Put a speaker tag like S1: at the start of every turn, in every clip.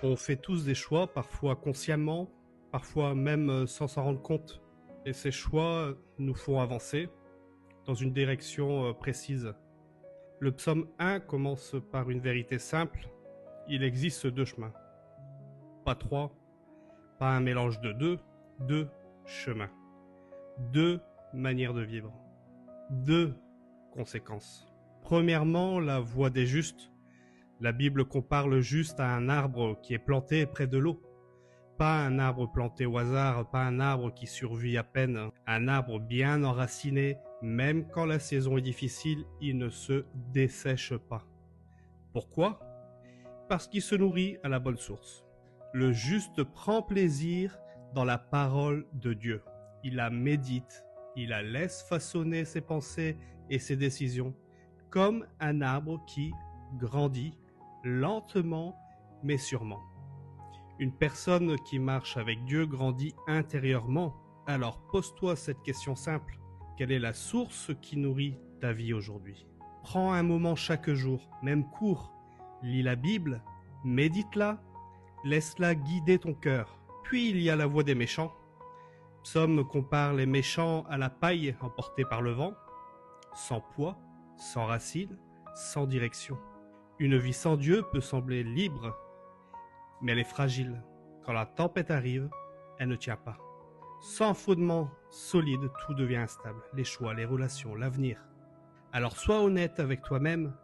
S1: On fait tous des choix, parfois consciemment, parfois même sans s'en rendre compte. Et ces choix nous font avancer dans une direction précise. Le psaume 1 commence par une vérité simple. Il existe deux chemins. Pas trois, pas un mélange de deux chemins. Deux manières de vivre. Deux conséquences. Premièrement, la voie des justes. La Bible compare le juste à un arbre qui est planté près de l'eau. Pas un arbre planté au hasard, pas un arbre qui survit à peine. Un arbre bien enraciné, même quand la saison est difficile, il ne se dessèche pas. Pourquoi ? Parce qu'il se nourrit à la bonne source. Le juste prend plaisir dans la parole de Dieu. Il la médite, il la laisse façonner ses pensées et ses décisions, comme un arbre qui grandit lentement mais sûrement. Une personne qui marche avec Dieu grandit intérieurement. Alors pose-toi cette question simple. Quelle est la source qui nourrit ta vie aujourd'hui ? Prends un moment chaque jour, même court. Lis la Bible, médite-la, laisse-la guider ton cœur. Puis il y a la voie des méchants. Psaume compare les méchants à la paille emportée par le vent, sans poids, sans racines, sans direction. Une vie sans Dieu peut sembler libre, mais elle est fragile. Quand la tempête arrive, elle ne tient pas. Sans fondement solide, tout devient instable. Les choix, les relations, l'avenir. Alors sois honnête avec toi-même.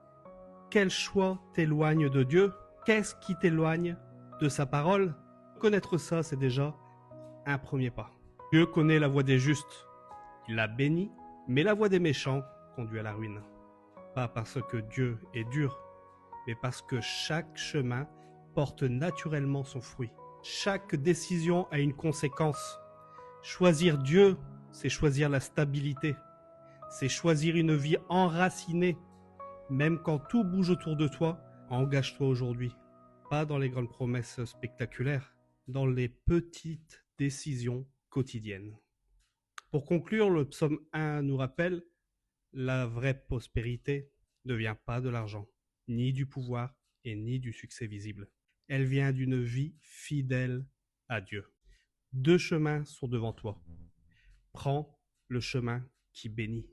S1: Quel choix t'éloigne de Dieu ? Qu'est-ce qui t'éloigne de sa parole ? Connaître ça, c'est déjà un premier pas. Dieu connaît la voie des justes. Il la bénit, mais la voie des méchants conduit à la ruine. Pas parce que Dieu est dur, mais parce que chaque chemin porte naturellement son fruit. Chaque décision a une conséquence. Choisir Dieu, c'est choisir la stabilité. C'est choisir une vie enracinée. Même quand tout bouge autour de toi, engage-toi aujourd'hui. Pas dans les grandes promesses spectaculaires, dans les petites décisions quotidiennes. Pour conclure, le psaume 1 nous rappelle: la vraie prospérité ne vient pas de l'argent, ni du pouvoir et ni du succès visible. Elle vient d'une vie fidèle à Dieu. Deux chemins sont devant toi. Prends le chemin qui bénit.